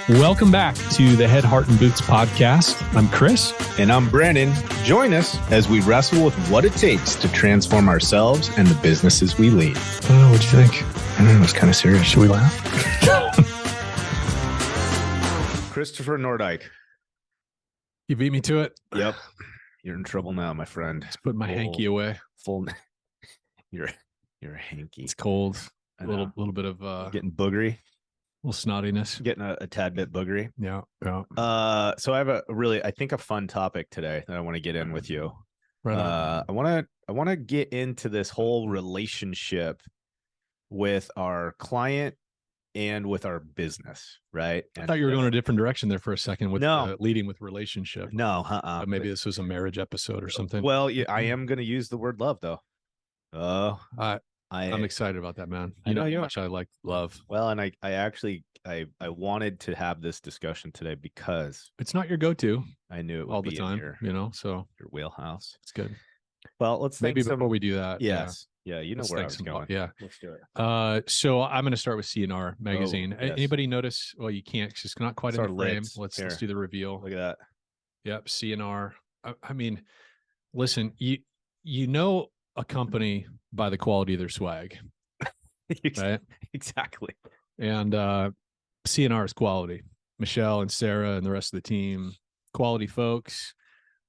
Welcome back to the Head, Heart, and Boots podcast. I'm Chris. And I'm Brandon. Join us as we wrestle with what it takes to transform ourselves and the businesses we lead. Oh, what'd you think? I don't know, it's kind of serious. Should we laugh? Christopher Nordyke. You beat me to it? Yep. You're in trouble now, my friend. Just put my hanky away. You're a hanky. It's cold. A little bit of getting boogery. A little snottiness. Getting a tad bit boogery. Yeah. So I have I think a fun topic today that I want to get in with you. Right I want to get into this whole relationship with our client and with our business, right? I thought you were going a different direction there for a second with leading with relationship. No, maybe this was a marriage episode or something. Well, yeah, I am going to use the word love though. I'm excited about that, man. You know how much I like love. Well, and I wanted to have this discussion today because it's not your go-to. I knew it would all be the time, so your wheelhouse. It's good. Well, let's before we do that. Yes. Yeah, you know where I was going. Yeah. Let's do it. So I'm going to start with C&R magazine. Yes. Anybody notice? Well, you can't. It's not quite in the frame. Let's do the reveal. Look at that. Yep. C&R. I mean, listen, you know a company by the quality of their swag, right? Exactly. And C&R is quality. Michelle and Sarah and the rest of the team, quality folks.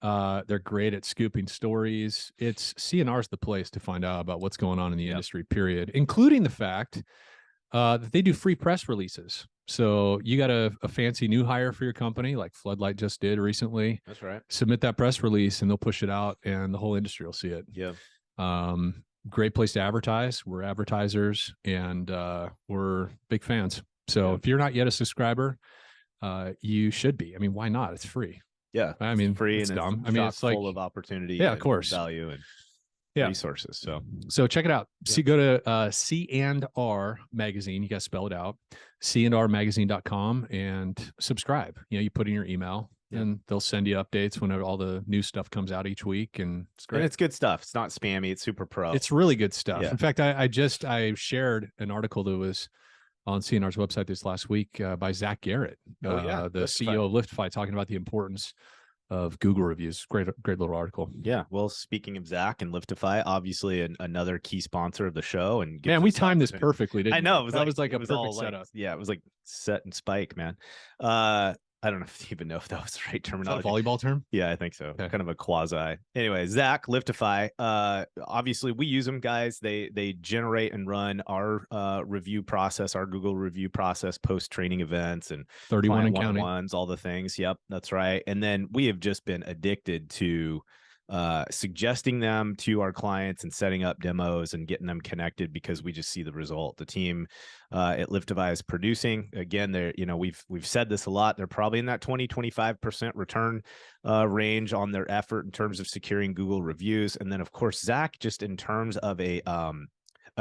They're great at scooping stories. C&R is the place to find out about what's going on in the industry, period, including the fact that they do free press releases. So you got a fancy new hire for your company, like Floodlight just did recently. That's right. Submit that press release and they'll push it out and the whole industry will see it. Yeah. Great place to advertise. We're advertisers and we're big fans. So if you're not yet a subscriber, you should be. I mean, why not? It's free. Yeah. I mean, it's free it's and dumb. It's I mean, it's like full of opportunity. Yeah, of course. Value and resources. So check it out. So go to C&R magazine. You got to spell it out. C&Rmagazine.com and subscribe. You put in your email. And they'll send you updates whenever all the new stuff comes out each week, and it's great. And it's good stuff. It's not spammy. It's super pro. It's really good stuff. Yeah. In fact, I shared an article that was on C&R's website this last week by Zach Garrett, the CEO of Liftify, talking about the importance of Google reviews. Great little article. Yeah. Well, speaking of Zach and Liftify, obviously another key sponsor of the show. And man, we timed this perfectly. Didn't I know. It was like a perfect setup. Yeah, it was like set and spike, man. I don't even know if that was the right terminology. Is that a volleyball term? Yeah, I think so. Okay. Kind of a quasi. Anyway, Zach, Liftify. Obviously, we use them, guys. They generate and run our review process, our Google review process, post-training events, and 31 and counting. One-on-ones, all the things. Yep, that's right. And then we have just been addicted to suggesting them to our clients and setting up demos and getting them connected because we just see the result. The team at Liftify is producing. Again, they're, we've said this a lot. They're probably in that 20-25% return range on their effort in terms of securing Google reviews. And then of course, Zach, just in terms of a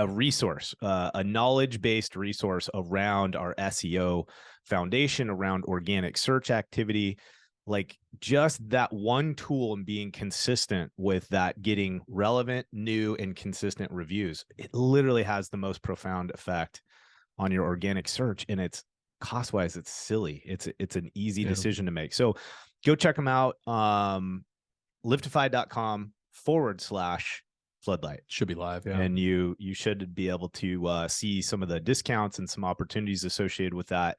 resource, a knowledge-based resource around our SEO foundation, around organic search activity, like just that one tool and being consistent with that, getting relevant, new, and consistent reviews. It literally has the most profound effect on your organic search. And it's cost-wise, it's silly. It's an easy decision to make. So go check them out. Liftify.com/floodlight. Should be live. Yeah. And you should be able to see some of the discounts and some opportunities associated with that.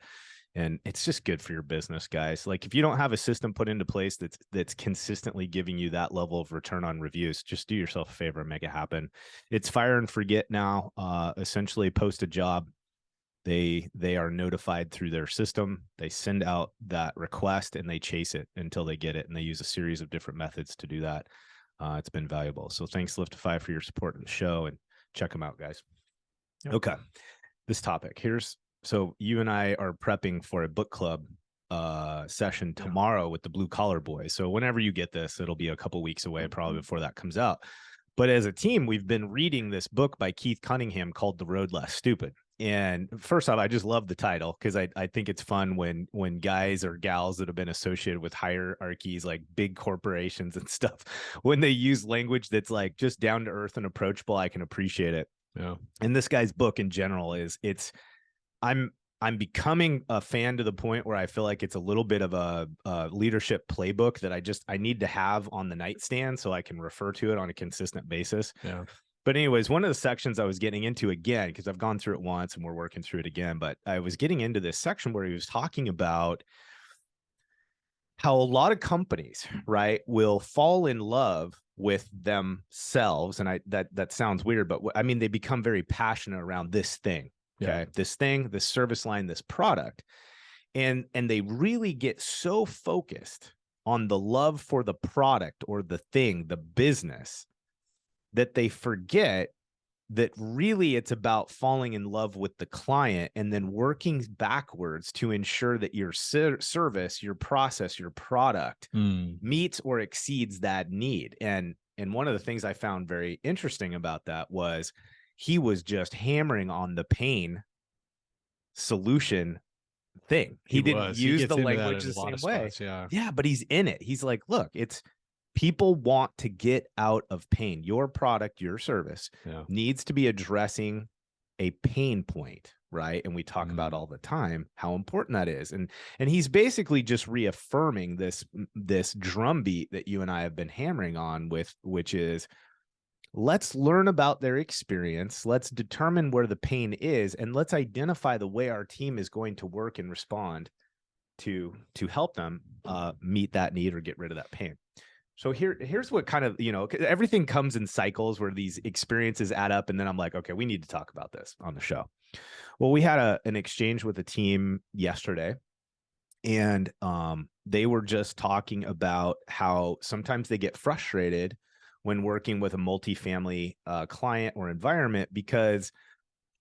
And it's just good for your business, guys. Like if you don't have a system put into place that's consistently giving you that level of return on reviews, just do yourself a favor and make it happen. It's fire and forget now. Essentially, post a job, they are notified through their system. They send out that request and they chase it until they get it. And they use a series of different methods to do that. It's been valuable. So thanks, Liftify, for your support of the show, and check them out, guys. Yep. Okay, this topic So you and I are prepping for a book club session tomorrow with the Blue Collar Boys. So whenever you get this, it'll be a couple weeks away, probably before that comes out. But as a team, we've been reading this book by Keith Cunningham called The Road Less Stupid. And first off, I just love the title because I think it's fun when guys or gals that have been associated with hierarchies, like big corporations and stuff, when they use language that's like just down to earth and approachable, I can appreciate it. Yeah. And this guy's book in general I'm I'm becoming a fan to the point where I feel like it's a little bit of a leadership playbook that I need to have on the nightstand so I can refer to it on a consistent basis. Yeah. But anyways, one of the sections I was getting into again, because I've gone through it once and we're working through it again, but I was getting into this section where he was talking about how a lot of companies, right, will fall in love with themselves. And that sounds weird, but I mean, they become very passionate around this thing. Okay. Yeah. This thing, this service line, this product. And they really get so focused on the love for the product or the thing, the business, that they forget that really it's about falling in love with the client and then working backwards to ensure that your service, your process, your product meets or exceeds that need. And one of the things I found very interesting about that was he was just hammering on the pain solution thing. He didn't use the language the same way. Yeah, but he's in it. He's like, look, it's people want to get out of pain. Your product, your service needs to be addressing a pain point, right? And we talk about all the time how important that is. And he's basically just reaffirming this drumbeat that you and I have been hammering on with, which is, let's learn about their experience. Let's determine where the pain is, and let's identify the way our team is going to work and respond to help them meet that need or get rid of that pain. So here's what kind of, everything comes in cycles where these experiences add up. And then I'm like, okay, we need to talk about this on the show. Well, we had an exchange with a team yesterday, and they were just talking about how sometimes they get frustrated when working with a multifamily client or environment, because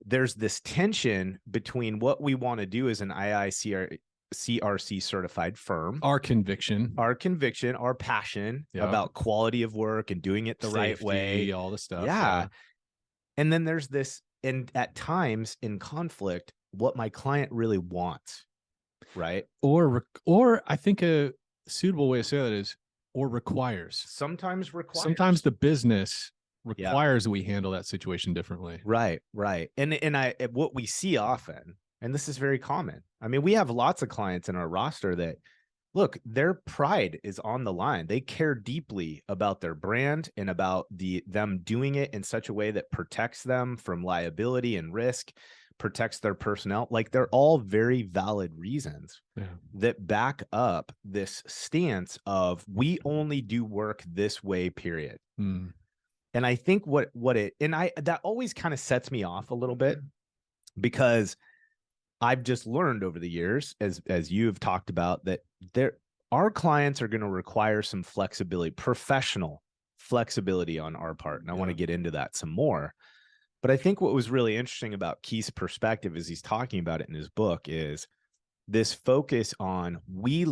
there's this tension between what we want to do as an IICRC certified firm, our conviction, our passion about quality of work and doing it the right way, all the stuff. Yeah. And then there's this, and at times in conflict, what my client really wants, right? Or I think a suitable way to say that is, or requires. Sometimes the business requires that we handle that situation differently. Right. And what we see often, and this is very common. I mean, we have lots of clients in our roster that, look, their pride is on the line. They care deeply about their brand and about them doing it in such a way that protects them from liability and risk, protects their personnel. Like, they're all very valid reasons that back up this stance of, we only do work this way, period. And I think that always kind of sets me off a little bit, because I've just learned over the years, as you've talked about, that our clients are going to require some flexibility, professional flexibility on our part. And I want to get into that some more. But I think what was really interesting about Keith's perspective, as he's talking about it in his book, is this focus on we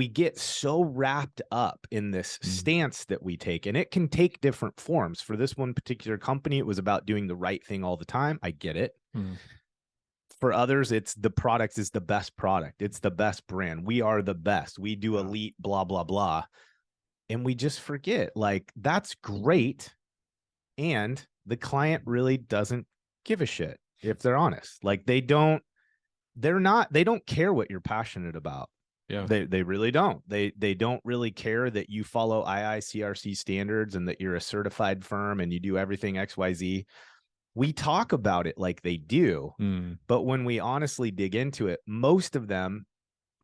get so wrapped up in this stance that we take, and it can take different forms. For this one particular company, it was about doing the right thing all the time. I get it. For others, it's the product is the best product. It's the best brand. We are the best. We do elite, blah, blah, blah. And we just forget, like, that's great. And the client really doesn't give a shit, if they're honest. Like, they don't care what you're passionate about. Yeah, they really don't. They don't really care that you follow IICRC standards and that you're a certified firm and you do everything XYZ. We talk about it like they do, but when we honestly dig into it, most of them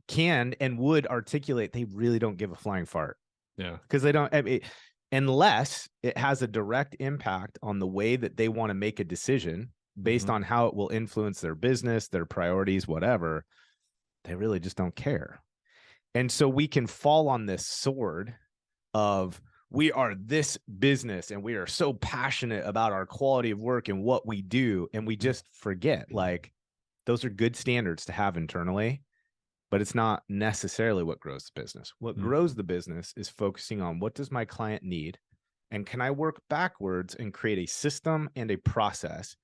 can and would articulate they really don't give a flying fart. Yeah, because they don't. I mean, unless it has a direct impact on the way that they want to make a decision based on how it will influence their business, their priorities, whatever, they really just don't care. And so we can fall on this sword of, we are this business and we are so passionate about our quality of work and what we do. And we just forget, like, those are good standards to have internally, but it's not necessarily what grows the business. What grows the business is focusing on, what does my client need? And can I work backwards and create a system and a process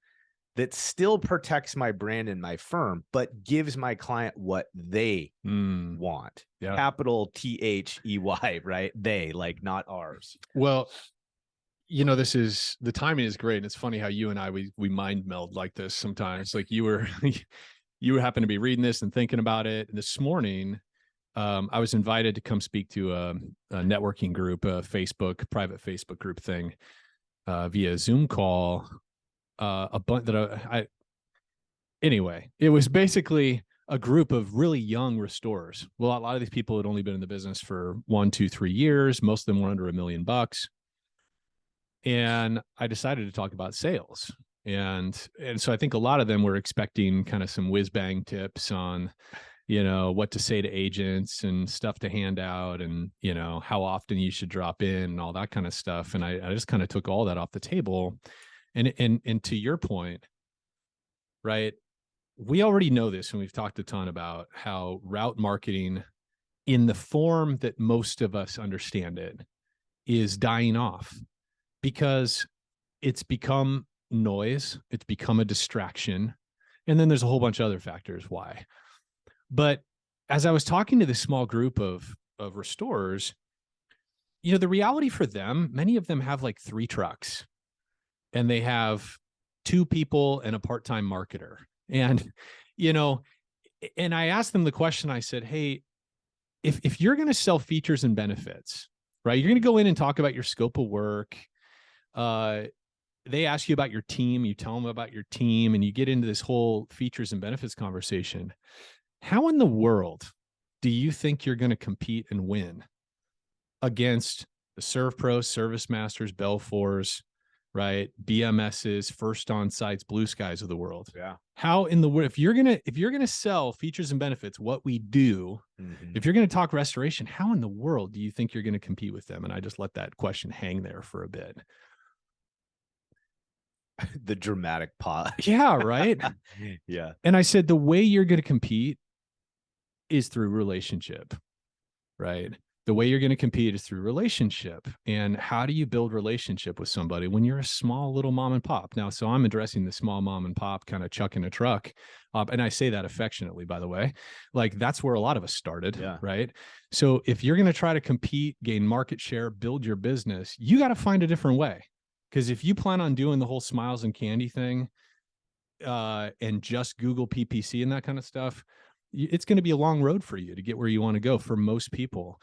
that still protects my brand and my firm, but gives my client what they want. Capital THEY, right? They, like, not ours. Well, the timing is great. And it's funny how you and I, we mind meld like this sometimes. Like you were, you happen to be reading this and thinking about it. And this morning, I was invited to come speak to a networking group, a private Facebook group thing, via Zoom call. A bunch that anyway, it was basically a group of really young restorers. Well, a lot of these people had only been in the business for 1, 2, 3 years. Most of them were under $1 million. And I decided to talk about sales. And so I think a lot of them were expecting kind of some whiz bang tips on, what to say to agents and stuff to hand out and, how often you should drop in and all that kind of stuff. And I just kind of took all that off the table. And to your point, right, we already know this, and we've talked a ton about how route marketing in the form that most of us understand it is dying off because it's become noise. It's become a distraction. And then there's a whole bunch of other factors why. But as I was talking to this small group of restorers, the reality for them, many of them have like 3 trucks and they have 2 people and a part-time marketer. And, and I asked them the question, I said, hey, if you're going to sell features and benefits, right, you're going to go in and talk about your scope of work. They ask you about your team, you tell them about your team, and you get into this whole features and benefits conversation. How in the world do you think you're going to compete and win against the ServPros, Service Masters, Belfours, right? BMSs, First On Sites, Blue Skies of the world. Yeah. How in the world, if you're gonna sell features and benefits, what we do, if you're gonna talk restoration, how in the world do you think you're gonna compete with them? And I just let that question hang there for a bit. The dramatic pause. Yeah, right. Yeah. And I said, the way you're gonna compete is through relationship, right? The way you're going to compete is through relationship. And how do you build relationship with somebody when you're a small little mom and pop? Now, so I'm addressing the small mom and pop kind of chucking a truck. And I say that affectionately, by the way. Like that's where a lot of us started, right? So if you're going to try to compete, gain market share, build your business, you got to find a different way. Because if you plan on doing the whole smiles and candy thing and just Google PPC and that kind of stuff, it's going to be a long road for you to get where you want to go for most people.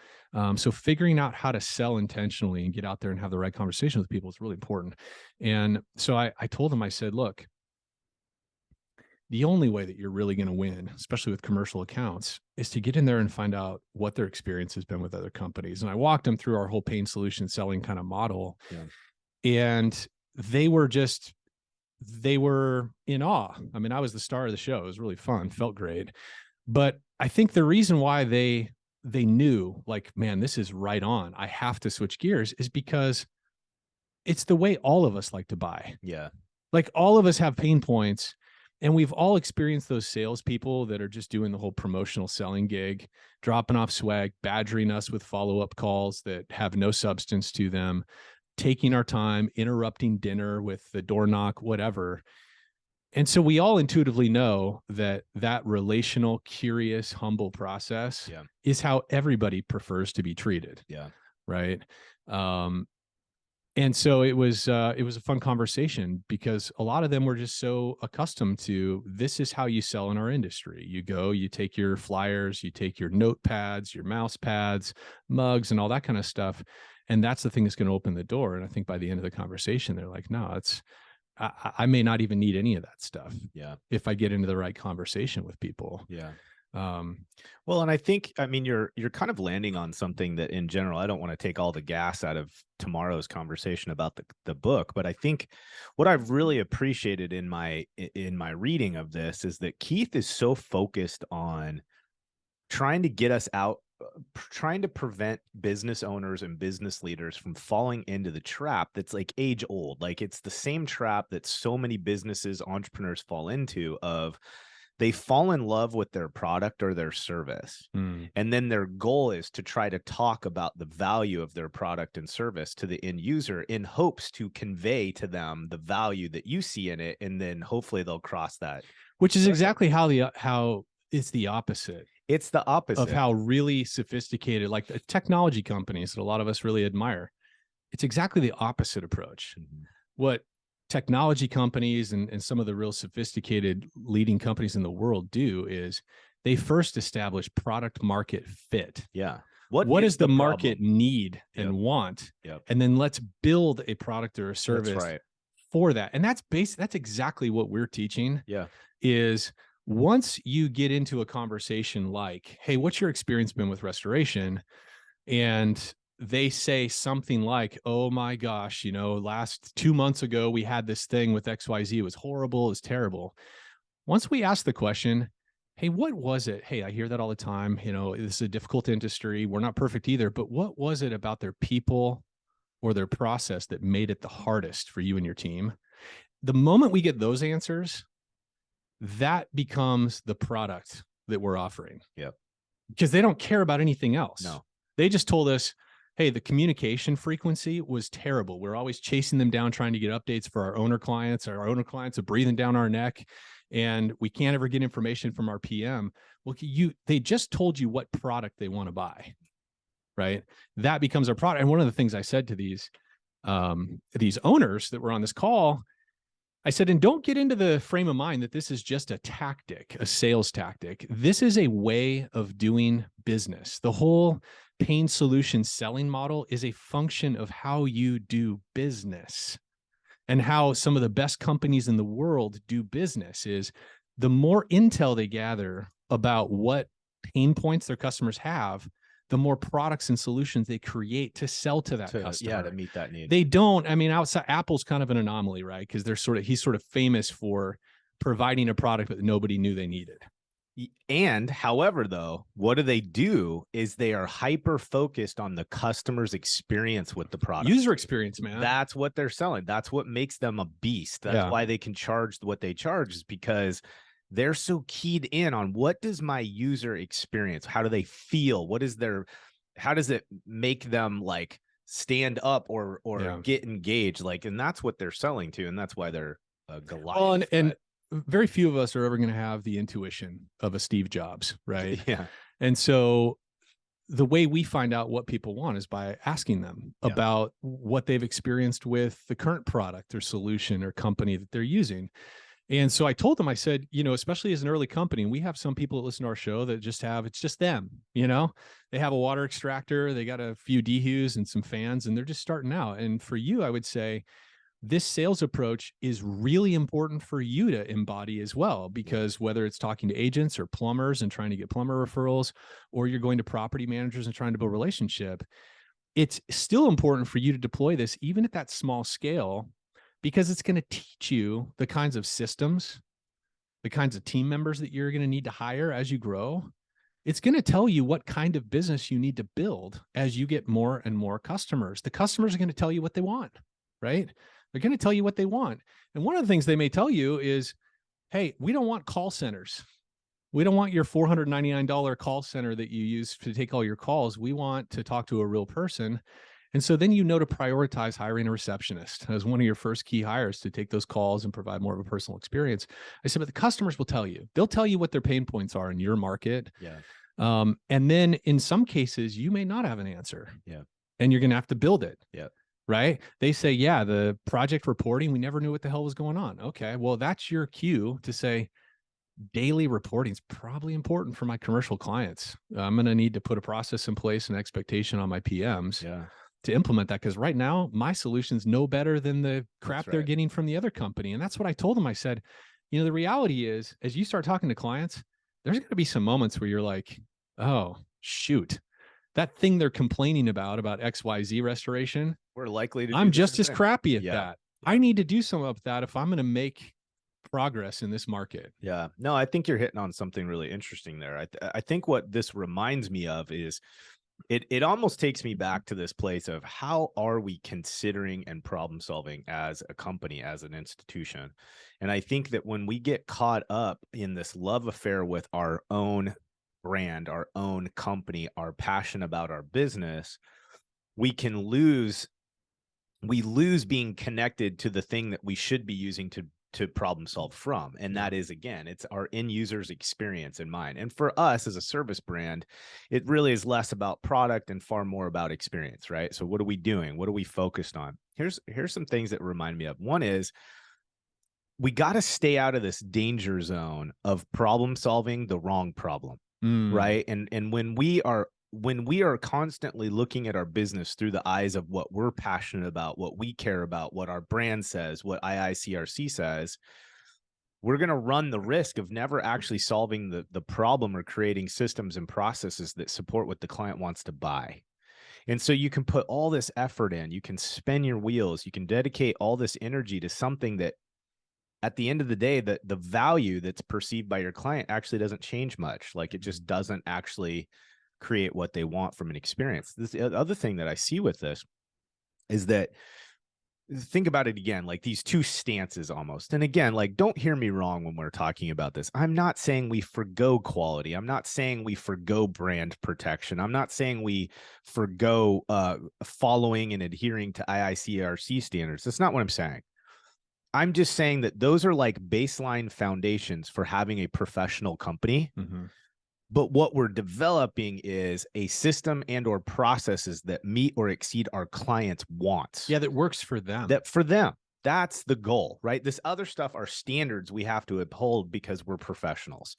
So figuring out how to sell intentionally and get out there and have the right conversation with people is really important. And so I told him, I said, look, the only way that you're really going to win, especially with commercial accounts, is to get in there and find out what their experience has been with other companies. And I walked them through our whole pain solution selling kind of model. And they were in awe. I mean, I was the star of the show. It was really fun, felt great. But I think the reason why they knew, like, man, this is right on, I have to switch gears, is because it's the way all of us like to buy. Yeah. Like all of us have pain points, and we've all experienced those salespeople that are just doing the whole promotional selling gig, dropping off swag, badgering us with follow-up calls that have no substance to them, taking our time, interrupting dinner with the door knock, whatever. And so we all intuitively know that relational, curious, humble process is how everybody prefers to be treated. Yeah. Right. And so it was a fun conversation because a lot of them were just so accustomed to, this is how you sell in our industry. You go, you take your flyers, you take your notepads, your mouse pads, mugs, and all that kind of stuff. And that's the thing that's going to open the door. And I think by the end of the conversation, they're like, no, I may not even need any of that stuff. Yeah. If I get into the right conversation with people. Yeah. Well, and I think, I mean, you're kind of landing on something that in general, I don't want to take all the gas out of tomorrow's conversation about the book, but I think what I've really appreciated in my reading of this is that Keith is so focused on trying to get us out, trying to prevent business owners and business leaders from falling into the trap that's like age old. Like it's the same trap that so many businesses, entrepreneurs fall into of they fall in love with their product or their service. And then their goal is to try to talk about the value of their product and service to the end user in hopes to convey to them the value that you see in it. And then hopefully they'll cross that. Which is exactly how it's the opposite. It's the opposite of how really sophisticated, like the technology companies that a lot of us really admire. It's exactly the opposite approach. What technology companies and some of the real sophisticated leading companies in the world do is they first establish product market fit. Yeah. What is does the market need and Yep. want? Yep. And then let's build a product or a service That's right. for that. And that's exactly what we're teaching. Yeah. Is once you get into a conversation like, hey, what's your experience been with restoration? And they say something like, oh my gosh, you know, last 2 months ago, we had this thing with XYZ. It was horrible. It was terrible. Once we ask the question, hey, what was it? Hey, I hear that all the time. You know, this is a difficult industry. We're not perfect either. But what was it about their people or their process that made it the hardest for you and your team? The moment we get those answers, that becomes the product that we're offering. Yep. Because they don't care about anything else. No. They just told us, hey, the communication frequency was terrible. We're always chasing them down, trying to get updates for our owner clients. Our owner clients are breathing down our neck, and we can't ever get information from our PM. Well, they just told you what product they want to buy, right? That becomes our product. And one of the things I said to these owners that were on this call, I said, and don't get into the frame of mind that this is just a tactic, a sales tactic. This is a way of doing business. The whole pain solution selling model is a function of how you do business, and how some of the best companies in the world do business is the more intel they gather about what pain points their customers have, the more products and solutions they create to sell to that customer. Yeah, to meet that need. They don't, I mean, outside Apple's kind of an anomaly, right? Because he's sort of famous for providing a product that nobody knew they needed. And however, though, what do is they are hyper focused on the customer's experience with the product. User experience, man. That's what they're selling. That's what makes them a beast. That's why they can charge what they charge, is because they're so keyed in on what does my user experience? How do they feel? How does it make them like stand up or get engaged? Like, and that's what they're selling to. And that's why they're Goliath. Well, and very few of us are ever going to have the intuition of a Steve Jobs, right? Yeah. And so the way we find out what people want is by asking them about what they've experienced with the current product or solution or company that they're using. And so I told them, I said, you know, especially as an early company, we have some people that listen to our show that it's just them, you know, they have a water extractor, they got a few dehues and some fans, and they're just starting out. And for you, I would say this sales approach is really important for you to embody as well, because whether it's talking to agents or plumbers and trying to get plumber referrals, or you're going to property managers and trying to build a relationship, it's still important for you to deploy this even at that small scale, because it's going to teach you the kinds of systems, the kinds of team members that you're going to need to hire as you grow. It's going to tell you what kind of business you need to build as you get more and more customers. The customers are going to tell you what they want, right? They're going to tell you what they want. And one of the things they may tell you is, hey, we don't want call centers. We don't want your $499 call center that you use to take all your calls. We want to talk to a real person. And so then you know to prioritize hiring a receptionist as one of your first key hires to take those calls and provide more of a personal experience. I said, but the customers will tell you. They'll tell you what their pain points are in your market. Yeah. And then in some cases, you may not have an answer. Yeah. And you're going to have to build it. Yeah. Right? They say, yeah, the project reporting, we never knew what the hell was going on. Okay, well, that's your cue to say, daily reporting is probably important for my commercial clients. I'm going to need to put a process in place and expectation on my PMs to implement that, because right now, my solution's no better than the crap they're getting from the other company. And that's what I told them. I said, you know, the reality is, as you start talking to clients, there's going to be some moments where you're like, oh, shoot, that thing they're complaining about XYZ restoration, we're likely to. I'm just as crappy at that. I need to do some of that if I'm going to make progress in this market. Yeah, no, I think you're hitting on something really interesting there. I think what this reminds me of is it almost takes me back to this place of how are we considering and problem solving as a company, as an institution. And I think that when we get caught up in this love affair with our own brand, our own company, our passion about our business, we lose being connected to the thing that we should be using to to problem solve from. And that is, again, it's our end users experience in mind. And for us as a service brand, it really is less about product and far more about experience, right? So what are we doing? What are we focused on? Here's some things that remind me of. One is, we got to stay out of this danger zone of problem solving the wrong problem, right? And when we are constantly looking at our business through the eyes of what we're passionate about, what we care about, what our brand says, what IICRC says, we're going to run the risk of never actually solving the problem or creating systems and processes that support what the client wants to buy. And so you can put all this effort in, you can spin your wheels, you can dedicate all this energy to something that at the end of the day, the value that's perceived by your client actually doesn't change much. Like, it just doesn't actually create what they want from an experience. The other thing that I see with this is that, think about it again, like these two stances almost. And again, like, don't hear me wrong when we're talking about this. I'm not saying we forgo quality. I'm not saying we forgo brand protection. I'm not saying we forgo following and adhering to IICRC standards. That's not what I'm saying. I'm just saying that those are like baseline foundations for having a professional company. But what we're developing is a system and or processes that meet or exceed our clients' wants. Yeah, that works for them. That for them, that's the goal, right? This other stuff are standards we have to uphold because we're professionals.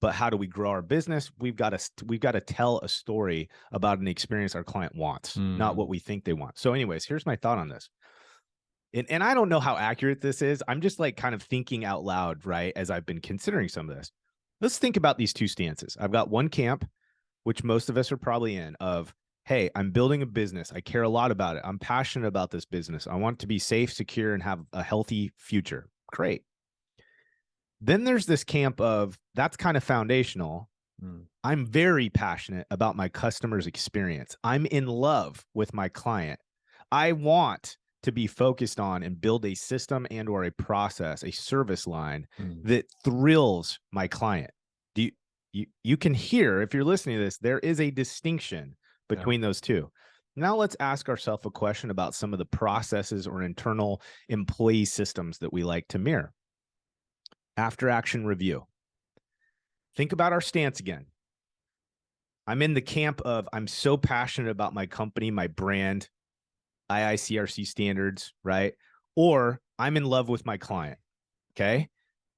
But how do we grow our business? We've got to tell a story about an experience our client wants, not what we think they want. So anyways, here's my thought on this. And I don't know how accurate this is. I'm just like kind of thinking out loud, right? As I've been considering some of this. Let's think about these two stances. I've got one camp, which most of us are probably in, of, hey, I'm building a business. I care a lot about it. I'm passionate about this business. I want it to be safe, secure, and have a healthy future. Great. Then there's this camp of, that's kind of foundational. I'm very passionate about my customer's experience. I'm in love with my client. I want to be focused on and build a system and or a process, a service line that thrills my client. You can hear, if you're listening to this, there is a distinction between those two. Now let's ask ourselves a question about some of the processes or internal employee systems that we like to mirror. After action review. Think about our stance again. I'm in the camp of, I'm so passionate about my company, my brand, IICRC standards, right? Or I'm in love with my client. Okay.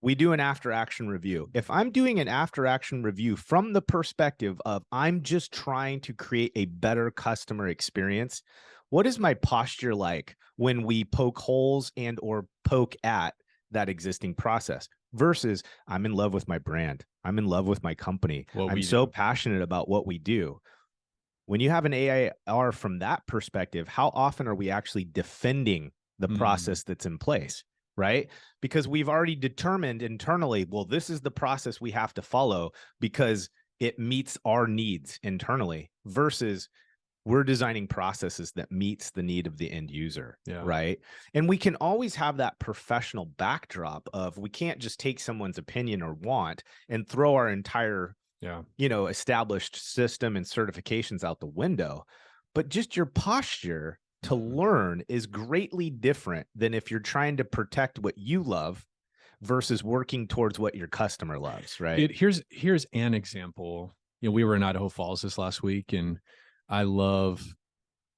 We do an after action review. If I'm doing an after action review from the perspective of, I'm just trying to create a better customer experience, what is my posture like when we poke holes and or poke at that existing process versus I'm in love with my brand. I'm in love with my company. I'm so passionate about what we do. When you have an AIR from that perspective, how often are we actually defending the process that's in place, right? Because we've already determined internally, well, this is the process we have to follow because it meets our needs internally versus we're designing processes that meets the need of the end user, right? And we can always have that professional backdrop of, we can't just take someone's opinion or want and throw our entire established system and certifications out the window, but just your posture to learn is greatly different than if you're trying to protect what you love versus working towards what your customer loves, right? Here's an example. We were in Idaho Falls this last week, and I love,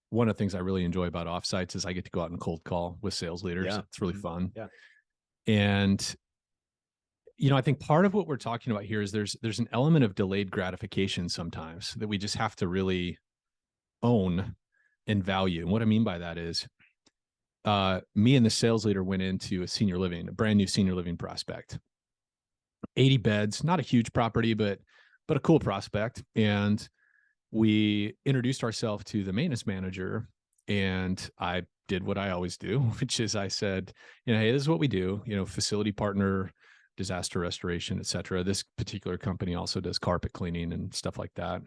one of the things I really enjoy about offsites is I get to go out and cold call with sales leaders. It's really fun. And I think part of what we're talking about here is there's an element of delayed gratification sometimes that we just have to really own and value. And what I mean by that is, me and the sales leader went into a brand new senior living prospect, 80 beds, not a huge property, but a cool prospect. And we introduced ourselves to the maintenance manager, and I did what I always do, which is I said, hey, this is what we do, facility partner, disaster restoration, et cetera. This particular company also does carpet cleaning and stuff like that.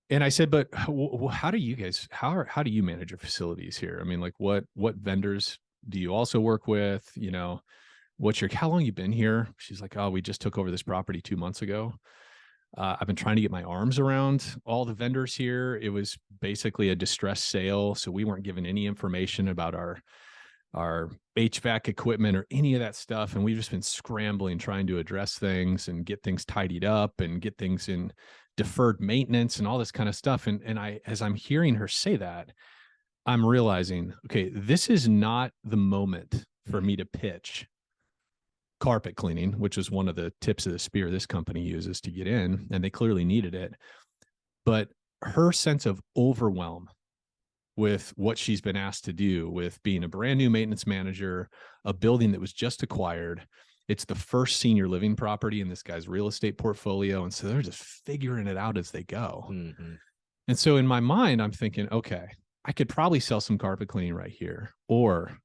And I said, but how do you manage your facilities here? I mean, like what vendors do you also work with? How long you been here? She's like, oh, we just took over this property 2 months ago. I've been trying to get my arms around all the vendors here. It was basically a distressed sale. So we weren't given any information about our our HVAC equipment or any of that stuff. And we've just been scrambling, trying to address things and get things tidied up and get things in deferred maintenance and all this kind of stuff. And as I'm hearing her say that, I'm realizing, okay, this is not the moment for me to pitch carpet cleaning, which is one of the tips of the spear this company uses to get in, and they clearly needed it. But her sense of overwhelm with what she's been asked to do, with being a brand new maintenance manager, a building that was just acquired. It's the first senior living property in this guy's real estate portfolio. And so they're just figuring it out as they go. Mm-hmm. And so in my mind, I'm thinking, okay, I could probably sell some carpet cleaning right here, or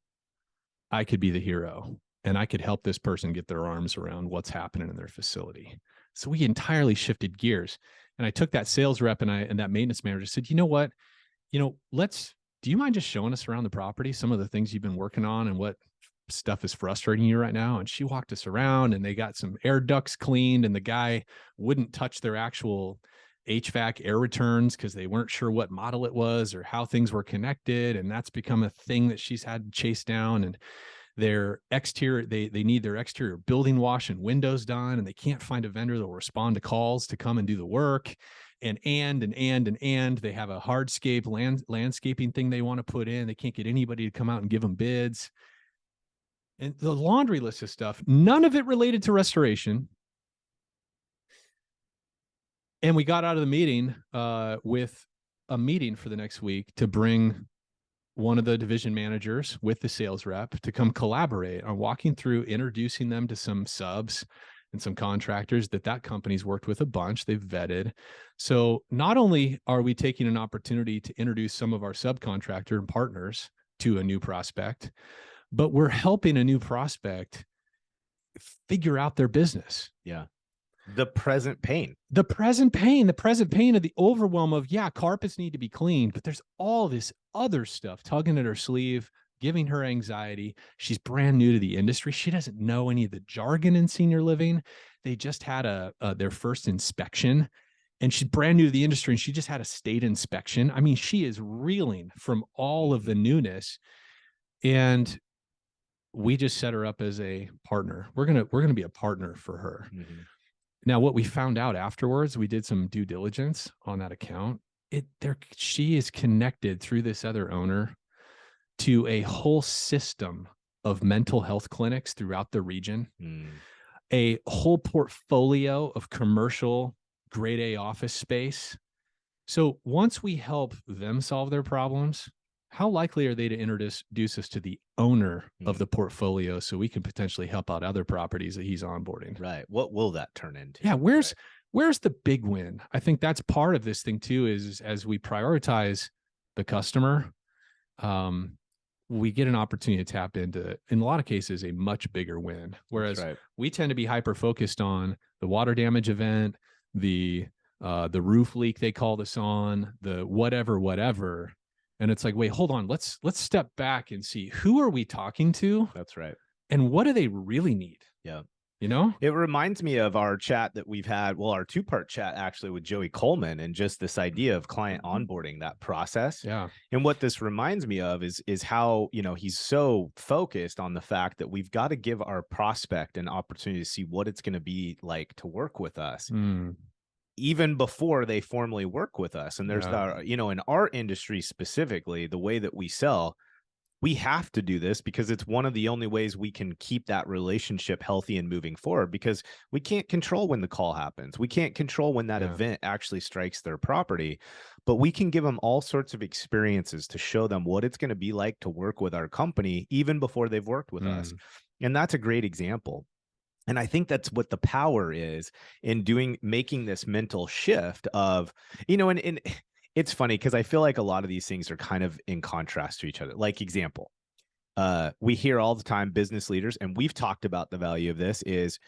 I could be the hero and I could help this person get their arms around what's happening in their facility. So we entirely shifted gears. And I took that sales rep and that maintenance manager said, you know what? Do you mind just showing us around the property, some of the things you've been working on and what stuff is frustrating you right now? And she walked us around, and they got some air ducts cleaned, and the guy wouldn't touch their actual HVAC air returns because they weren't sure what model it was or how things were connected. And that's become a thing that she's had to chase down. And their exterior, they need their exterior building wash and windows done, and they can't find a vendor that will respond to calls to come and do the work. And they have a hardscape landscaping thing they want to put in. They can't get anybody to come out and give them bids. And the laundry list of stuff, none of it related to restoration. And we got out of the meeting with a meeting for the next week to bring one of the division managers with the sales rep to come collaborate on walking through, introducing them to some subs and some contractors that company's worked with a bunch. They've vetted. So not only are we taking an opportunity to introduce some of our subcontractor and partners to a new prospect, but we're helping a new prospect figure out their business. Yeah. The present pain of the overwhelm of, yeah, carpets need to be cleaned, but there's all this other stuff tugging at her sleeve, giving her anxiety. She's brand new to the industry. She doesn't know any of the jargon in senior living. They just had their first inspection, and she's brand new to the industry, and she just had a state inspection. I mean, she is reeling from all of the newness, and we just set her up as a partner. We're gonna be a partner for her. Mm-hmm. Now, what we found out afterwards, we did some due diligence on that account. She is connected through this other owner to a whole system of mental health clinics throughout the region, a whole portfolio of commercial grade A office space. So once we help them solve their problems, how likely are they to introduce us to the owner of the portfolio so we can potentially help out other properties that he's onboarding? Right. What will that turn into? Yeah. Where's the big win? I think that's part of this thing too, is as we prioritize the customer, we get an opportunity to tap into, in a lot of cases, a much bigger win. Whereas we tend to be hyper-focused on the water damage event, the roof leak they called us on, the whatever. And it's like, wait, hold on. Let's step back and see, who are we talking to? That's right. And what do they really need? Yeah. It reminds me of our chat that we've had, our 2-part chat actually with Joey Coleman, and just this idea of client onboarding, that process. Yeah. And what this reminds me of is how, he's so focused on the fact that we've got to give our prospect an opportunity to see what it's going to be like to work with us. Even before they formally work with us. And there's in our industry specifically, the way that we sell, we have to do this because it's one of the only ways we can keep that relationship healthy and moving forward, because we can't control when the call happens. We can't control when that event actually strikes their property, but we can give them all sorts of experiences to show them what it's going to be like to work with our company, even before they've worked with us. And that's a great example. And I think that's what the power is in making this mental shift of, and it's funny because I feel like a lot of these things are kind of in contrast to each other. Like, example, we hear all the time, business leaders, and we've talked about the value of this, is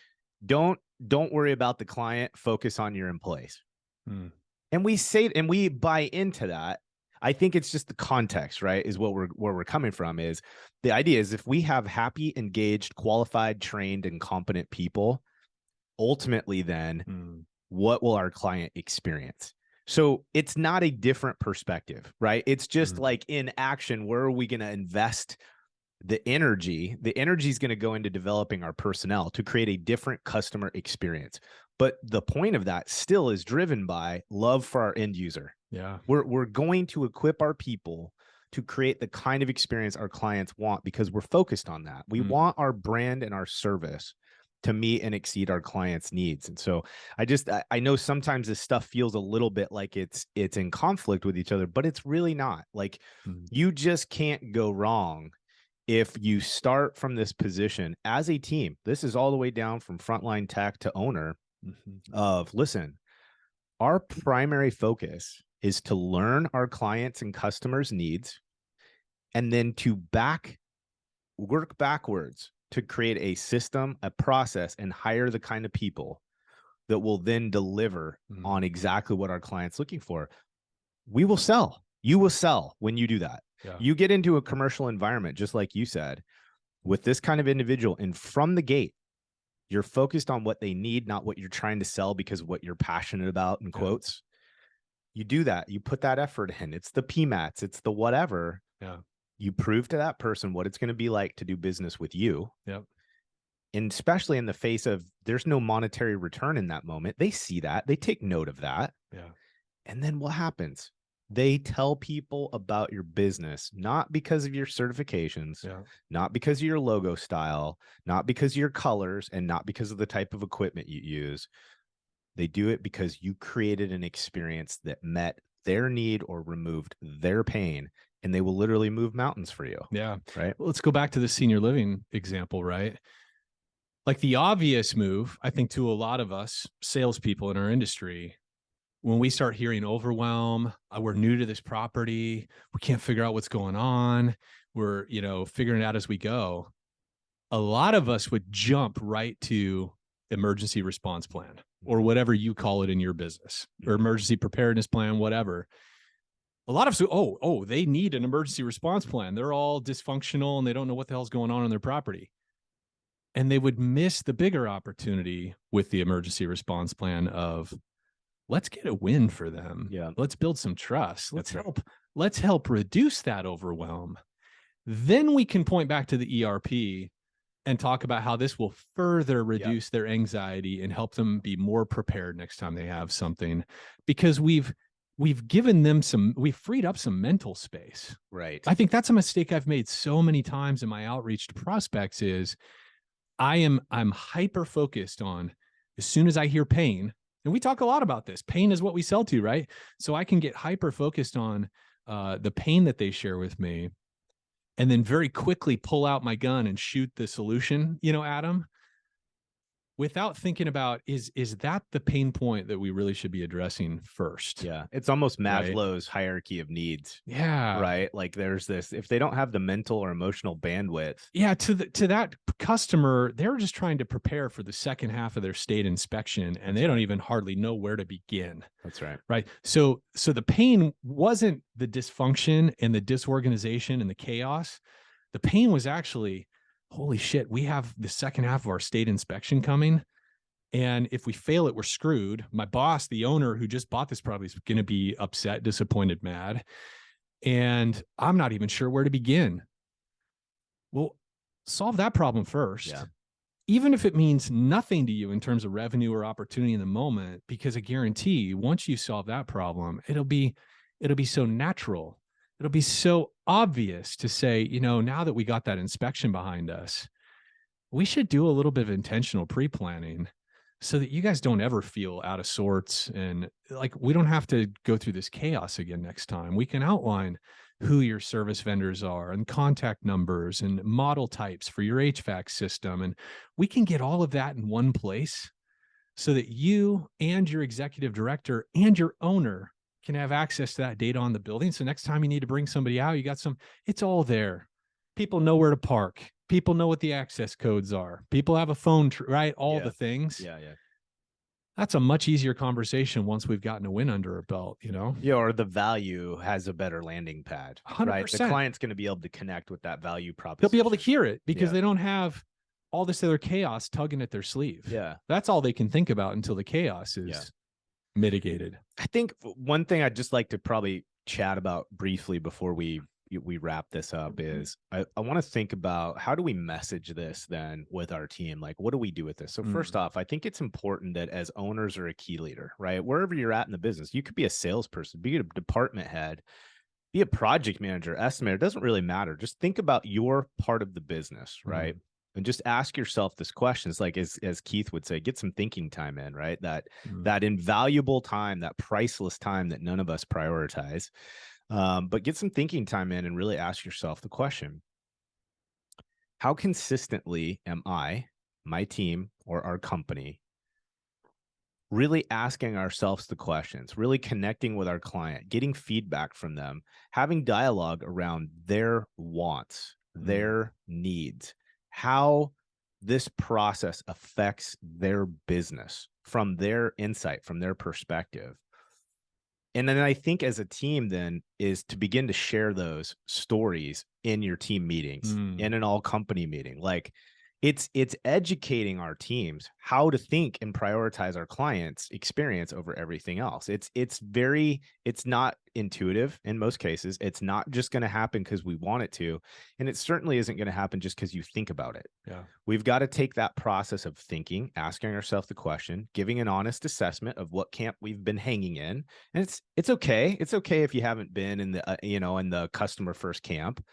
don't worry about the client, focus on your employees. And we say, and we buy into that. I think it's just the context, right? Is where we're coming from. Is the idea is, if we have happy, engaged, qualified, trained, and competent people, ultimately then what will our client experience? So it's not a different perspective, right? It's just like, in action, where are we going to invest the energy is going to go into developing our personnel to create a different customer experience. But the point of that still is driven by love for our end user. Yeah. We're going to equip our people to create the kind of experience our clients want because we're focused on that. We want our brand and our service to meet and exceed our clients' needs. And so I know sometimes this stuff feels a little bit like it's in conflict with each other, but it's really not. Like you just can't go wrong if you start from this position as a team. This is all the way down from frontline tech to owner of, listen, our primary focus is to learn our clients and customers' needs and then to work backwards to create a system, a process, and hire the kind of people that will then deliver on exactly what our client's looking for. We will sell. You will sell when you do that. Yeah. You get into a commercial environment, just like you said, with this kind of individual, and from the gate, you're focused on what they need, not what you're trying to sell because of what you're passionate about, in quotes. You do that. You put that effort in. It's the PMATs. It's the whatever. Yeah. You prove to that person what it's going to be like to do business with you. Yep. And especially in the face of there's no monetary return in that moment. They see that. They take note of that. Yeah. And then what happens? They tell people about your business, not because of your certifications, not because of your logo style, not because of your colors, and not because of the type of equipment you use. They do it because you created an experience that met their need or removed their pain, and they will literally move mountains for you. Yeah. Right. Well, let's go back to the senior living example, right? Like the obvious move, I think, to a lot of us salespeople in our industry, when we start hearing overwhelm, we're new to this property, we can't figure out what's going on, we're, figuring it out as we go. A lot of us would jump right to emergency response plan or whatever you call it in your business, or emergency preparedness plan, whatever. A lot of us, they need an emergency response plan. They're all dysfunctional and they don't know what the hell's going on their property. And they would miss the bigger opportunity with the emergency response plan of, let's get a win for them. Yeah. Let's build some trust. Let's help reduce that overwhelm. Then we can point back to the ERP and talk about how this will further reduce their anxiety and help them be more prepared next time they have something, because we've given them we've freed up some mental space. Right. I think that's a mistake I've made so many times in my outreach to prospects is I'm hyper focused on, as soon as I hear pain, and we talk a lot about this, pain is what we sell to, right? So I can get hyper focused on the pain that they share with me, and then very quickly pull out my gun and shoot the solution, at them, without thinking about, is that the pain point that we really should be addressing first? Yeah. It's almost Maslow's hierarchy of needs. Yeah. Right. Like there's this, if they don't have the mental or emotional bandwidth. Yeah. To that customer, they're just trying to prepare for the second half of their state inspection, and they don't even hardly know where to begin. That's right. Right. So the pain wasn't the dysfunction and the disorganization and the chaos. The pain was actually, holy shit, we have the second half of our state inspection coming, and if we fail it, we're screwed. My boss, the owner who just bought this property, is going to be upset, disappointed, mad, and I'm not even sure where to begin. Well, solve that problem first. Yeah. Even if it means nothing to you in terms of revenue or opportunity in the moment, because I guarantee once you solve that problem, it'll be so natural. It'll be so obvious to say, now that we got that inspection behind us, we should do a little bit of intentional pre-planning so that you guys don't ever feel out of sorts. And like, we don't have to go through this chaos again next time. We can outline who your service vendors are and contact numbers and model types for your HVAC system. And we can get all of that in one place so that you and your executive director and your owner can have access to that data on the building. So next time you need to bring somebody out, it's all there. People know where to park. People know what the access codes are. People have a phone, right? All the things. Yeah. That's a much easier conversation once we've gotten a win under our belt, Yeah, or the value has a better landing pad, 100%. right? The client's going to be able to connect with that value proposition. They'll be able to hear it because they don't have all this other chaos tugging at their sleeve. Yeah. That's all they can think about until the chaos is mitigated. I think one thing I'd just like to probably chat about briefly before we we wrap this up is I want to think about how do we message this then with our team? Like, what do we do with this? So first off, I think it's important that as owners or a key leader, right, wherever you're at in the business, you could be a salesperson, be a department head, be a project manager, estimator, it doesn't really matter. Just think about your part of the business, right? And just ask yourself this question. It's like, as Keith would say, get some thinking time in, right? That invaluable time, that priceless time that none of us prioritize. But get some thinking time in and really ask yourself the question: how consistently am I, my team, or our company really asking ourselves the questions, really connecting with our client, getting feedback from them, having dialogue around their wants, their needs, how this process affects their business from their insight, from their perspective. And then I think as a team then is to begin to share those stories in your team meetings, in an all company meeting. Like it's educating our teams how to think and prioritize our clients' experience over everything else. It's not intuitive in most cases. It's not just going to happen because we want it to. And it certainly isn't going to happen just because you think about it. Yeah. We've got to take that process of thinking, asking ourselves the question, giving an honest assessment of what camp we've been hanging in. And it's okay. It's okay if you haven't been in the, in the customer first camp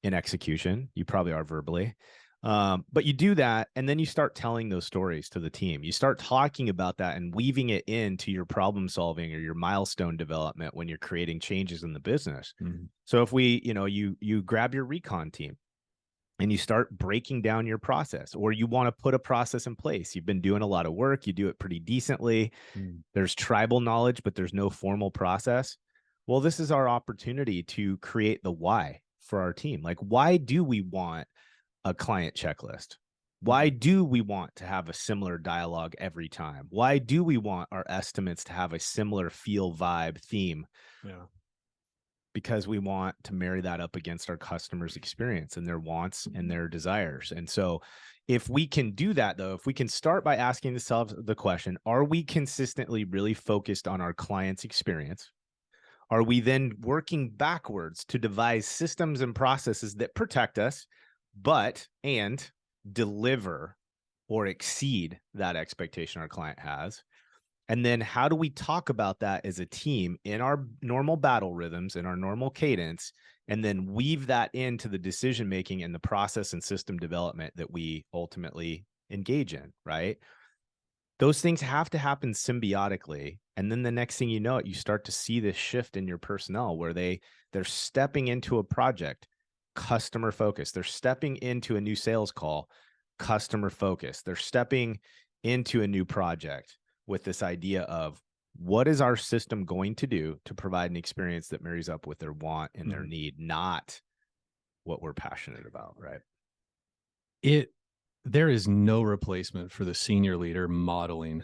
in execution. You probably are verbally. But you do that, and then you start telling those stories to the team. You start talking about that and weaving it into your problem solving or your milestone development when you're creating changes in the business. So if you grab your recon team and you start breaking down your process, or you want to put a process in place. You've been doing a lot of work. You do it pretty decently. There's tribal knowledge, but there's no formal process. Well, this is our opportunity to create the why for our team. Like, why do we want a client checklist? Why do we want to have a similar dialogue every time? Why do we want our estimates to have a similar feel, vibe, theme? Yeah. Because we want to marry that up against our customers' experience and their wants and their desires. And so if we can do that, though, if we can start by asking ourselves the question, are we consistently really focused on our client's experience? Are we then working backwards to devise systems and processes that protect us, and deliver or exceed that expectation our client has? And then how do we talk about that as a team in our normal battle rhythms, in our normal cadence, and then weave that into the decision-making and the process and system development that we ultimately engage in, right? Those things have to happen symbiotically. And then the next thing you know, you start to see this shift in your personnel where they're stepping into a project, customer focused. They're stepping into a new sales call, customer focused. They're stepping into a new project with this idea of what is our system going to do to provide an experience that marries up with their want and their need, not what we're passionate about, right? There is no replacement for the senior leader modeling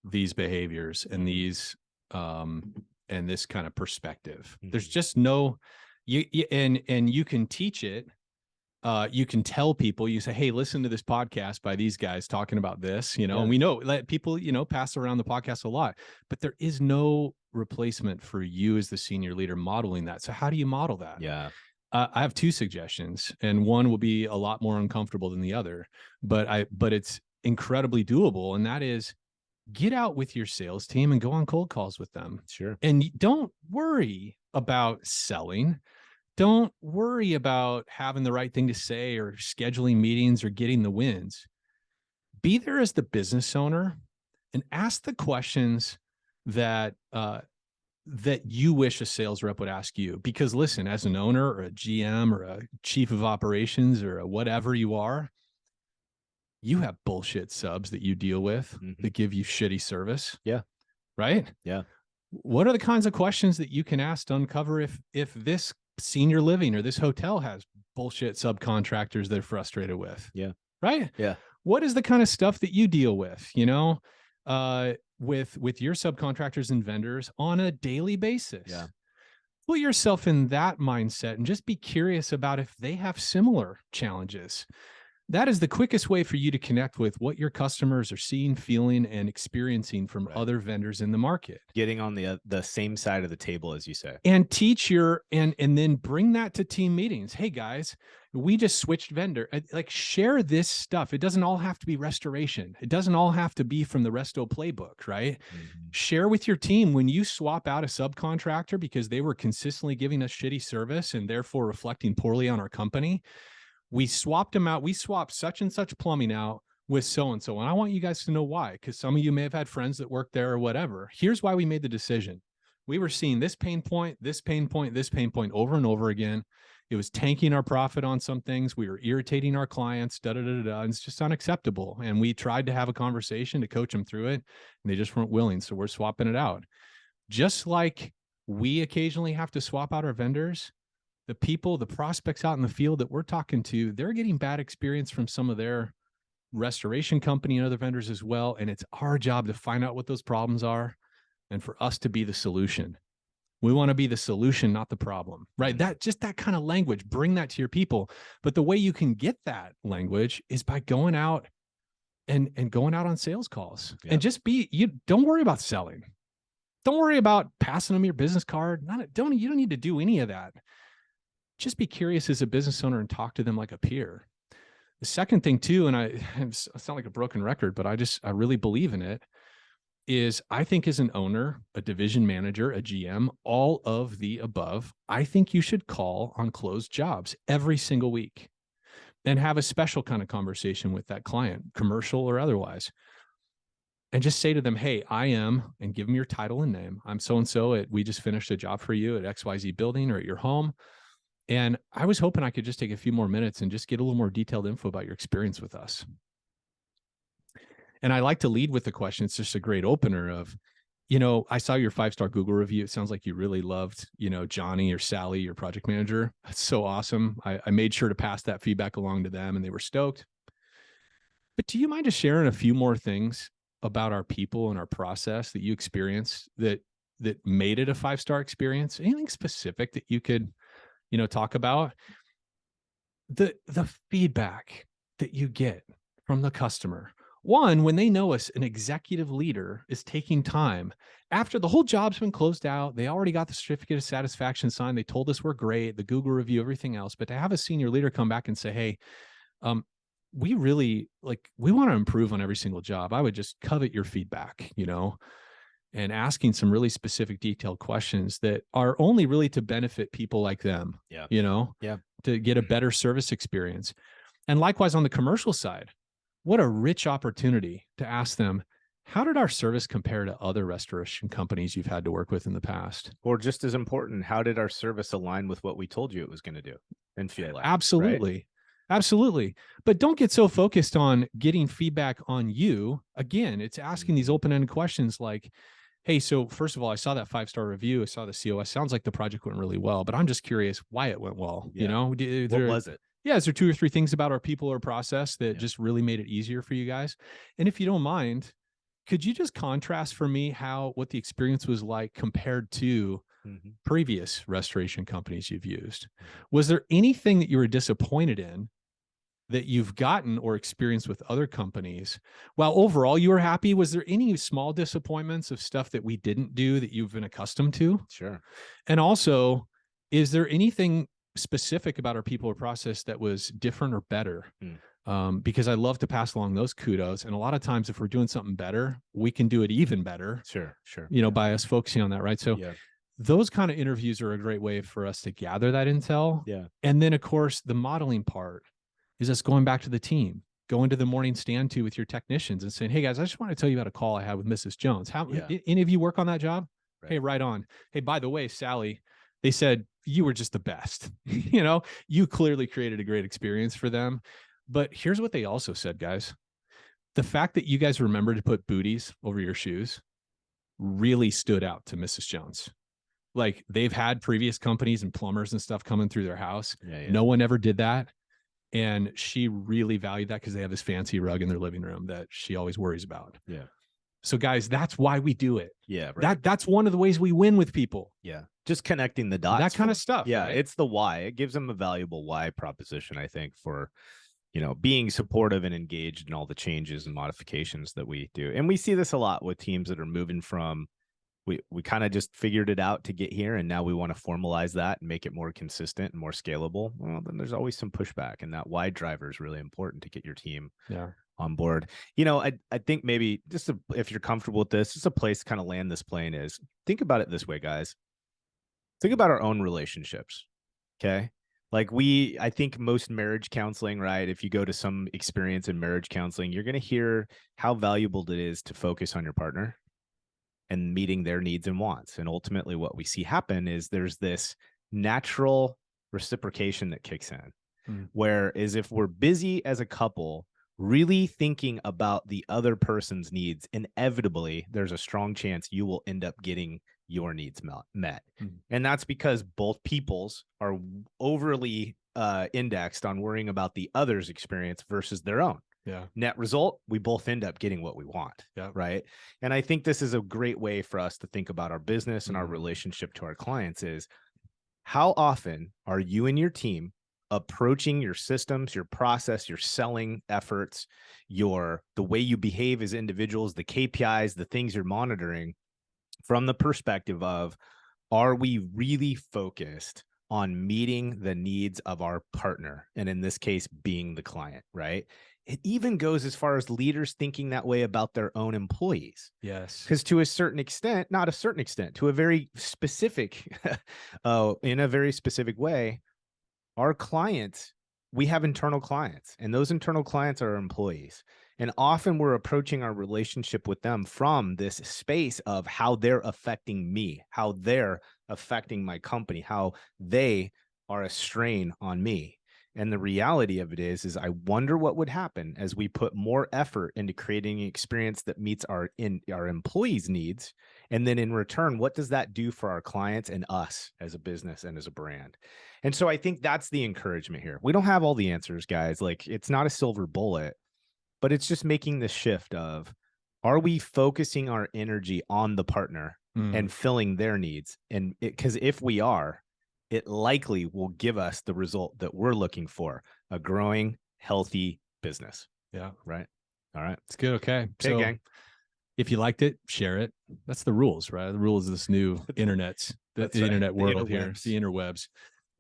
these behaviors and these and this kind of perspective. There's just no and you can teach it. You can tell people, you say, hey, listen to this podcast by these guys talking about this, and we know let people, pass around the podcast a lot, but there is no replacement for you as the senior leader modeling that. So how do you model that? Yeah. I have two suggestions, and one will be a lot more uncomfortable than the other, but it's incredibly doable. And that is, get out with your sales team and go on cold calls with them. Sure. And don't worry about selling. Don't worry about having the right thing to say or scheduling meetings or getting the wins. Be there as the business owner and ask the questions that you wish a sales rep would ask you. Because listen, as an owner or a GM or a chief of operations or a whatever you are, you have bullshit subs that you deal with that give you shitty service. Yeah. Right? Yeah. What are the kinds of questions that you can ask to uncover if this senior living or this hotel has bullshit subcontractors they're frustrated with? Yeah. Right? Yeah. What is the kind of stuff that you deal with, with your subcontractors and vendors on a daily basis? Yeah. Put yourself in that mindset and just be curious about if they have similar challenges. That is the quickest way for you to connect with what your customers are seeing, feeling, and experiencing from other vendors in the market. Getting on the same side of the table, as you say. And teach your, and then bring that to team meetings. Hey guys, we just switched vendor. Like, share this stuff. It doesn't all have to be restoration. It doesn't all have to be from the Resto playbook, right? Share with your team when you swap out a subcontractor because they were consistently giving us shitty service and therefore reflecting poorly on our company. We swapped them out. We swapped such and such plumbing out with so-and-so. And I want you guys to know why, because some of you may have had friends that work there or whatever. Here's why we made the decision. We were seeing this pain point, this pain point, this pain point over and over again. It was tanking our profit on some things. We were irritating our clients, and it's just unacceptable. And we tried to have a conversation to coach them through it, and they just weren't willing. So we're swapping it out. Just like we occasionally have to swap out our vendors, the people, the prospects out in the field that we're talking to, they're getting bad experience from some of their restoration company and other vendors as well. And it's our job to find out what those problems are and for us to be the solution. We want to be the solution, not the problem, right? That just that kind of language, bring that to your people. But the way you can get that language is by going out and going out on sales calls and just don't worry about selling. Don't worry about passing them your business card. You don't need to do any of that. Just be curious as a business owner and talk to them like a peer. The second thing too, and I sound like a broken record, but I really believe in it, is I think as an owner, a division manager, a GM, all of the above, I think you should call on closed jobs every single week and have a special kind of conversation with that client, commercial or otherwise. And just say to them, hey, I am, and give them your title and name. I'm so-and-so, we just finished a job for you at XYZ building or at your home. And I was hoping I could just take a few more minutes and just get a little more detailed info about your experience with us. And I like to lead with the question. It's just a great opener of, I saw your 5-star Google review. It sounds like you really loved, Johnny or Sally, your project manager. That's so awesome. I made sure to pass that feedback along to them and they were stoked. But do you mind just sharing a few more things about our people and our process that you experienced that made it a 5-star experience? Anything specific that you could talk about? The feedback that you get from the customer. One, when they know an executive leader is taking time after the whole job's been closed out, they already got the certificate of satisfaction signed. They told us we're great, the Google review, everything else. But to have a senior leader come back and say, hey, we really we want to improve on every single job. I would just covet your feedback, and asking some really specific detailed questions that are only really to benefit people like them, to get a better service experience. And likewise on the commercial side, what a rich opportunity to ask them, how did our service compare to other restoration companies you've had to work with in the past? Or just as important, how did our service align with what we told you it was going to do and feel like? Absolutely. Right? Absolutely. But don't get so focused on getting feedback on you. Again, it's asking these open-ended questions like, hey, so first of all, I saw that 5-star review. I saw the COS. Sounds like the project went really well, but I'm just curious why it went well. What was it? Yeah, is there 2 or 3 things about our people or process that just really made it easier for you guys? And if you don't mind, could you just contrast for me what the experience was like compared to previous restoration companies you've used? Was there anything that you were disappointed in that you've gotten or experienced with other companies? While overall you were happy, was there any small disappointments of stuff that we didn't do that you've been accustomed to? Sure. And also, is there anything specific about our people or process that was different or better? Because I love to pass along those kudos. And a lot of times if we're doing something better, we can do it even better. Sure. By us focusing on that, right? So those kind of interviews are a great way for us to gather that intel. Yeah. And then of course, the modeling part is us going back to the team, going to the morning stand to with your technicians and saying, hey guys, I just want to tell you about a call I had with Mrs. Jones. Any of you work on that job? Right. Hey, right on. Hey, by the way, Sally, they said you were just the best. You clearly created a great experience for them. But here's what they also said, guys. The fact that you guys remember to put booties over your shoes really stood out to Mrs. Jones. Like they've had previous companies and plumbers and stuff coming through their house. No one ever did that. And she really valued that because they have this fancy rug in their living room that she always worries about. Yeah. So guys, that's why we do it. Yeah. Right. That's one of the ways we win with people. Yeah. Just connecting the dots. That kind of stuff. Yeah. Right? It's the why. It gives them a valuable why proposition, I think, for being supportive and engaged in all the changes and modifications that we do. And we see this a lot with teams that are moving from, we kind of just figured it out to get here, and now we want to formalize that and make it more consistent and more scalable. Well, then there's always some pushback, and that why driver is really important to get your team on board. I think maybe if you're comfortable with this, just a place to kind of land this plane is, think about it this way, guys. Think about our own relationships. Okay. Like I think most marriage counseling, right? If you go to some experience in marriage counseling, you're going to hear how valuable it is to focus on your partner and meeting their needs and wants. And ultimately what we see happen is there's this natural reciprocation that kicks in, whereas if we're busy as a couple, really thinking about the other person's needs, inevitably there's a strong chance you will end up getting your needs met. And that's because both peoples are overly indexed on worrying about the other's experience versus their own. Net result, we both end up getting what we want. Right. And I think this is a great way for us to think about our business and our relationship to our clients is, how often are you and your team approaching your systems, your process, your selling efforts, the way you behave as individuals, the KPIs, the things you're monitoring, from the perspective of, are we really focused on meeting the needs of our partner? And in this case, being the client, right? It even goes as far as leaders thinking that way about their own employees. Yes. Because to a certain extent, not a certain extent, to a very specific, in a very specific way, our clients, we have internal clients, and those internal clients are our employees. And often we're approaching our relationship with them from this space of how they're affecting me, how they're affecting my company, how they are a strain on me. And the reality of it is I wonder what would happen as we put more effort into creating an experience that meets our employees' needs. And then in return, what does that do for our clients and us as a business and as a brand? And so I think that's the encouragement here. We don't have all the answers, guys. Like, it's not a silver bullet, but it's just making the shift of, are we focusing our energy on the partner and filling their needs? And because if we are, it likely will give us the result that we're looking for, a growing, healthy business. Right. All right. It's good. Okay. So, gang, if you liked it, share it. That's the rules, right? The rules of this new internet, the internet world here, the interwebs.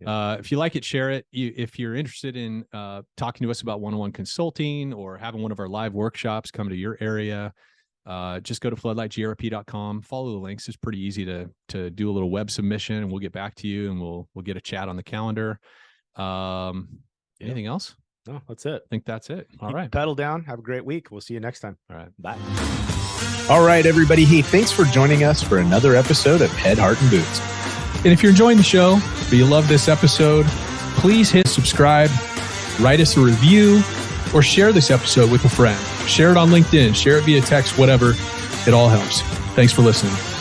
If you like it, share it. If you're interested in talking to us about one-on-one consulting or having one of our live workshops come to your area, just go to floodlightgrp.com. Follow the links. It's pretty easy to do a little web submission, and we'll get back to you, and we'll get a chat on the calendar. Anything else? No, that's it. I think that's it. All right. Pedal down. Have a great week. We'll see you next time. All right. Bye. All right, everybody. Hey, thanks for joining us for another episode of Head, Heart, and Boots. And if you're enjoying the show, but you love this episode, please hit subscribe, write us a review, or share this episode with a friend. Share it on LinkedIn, share it via text, whatever. It all helps. Thanks for listening.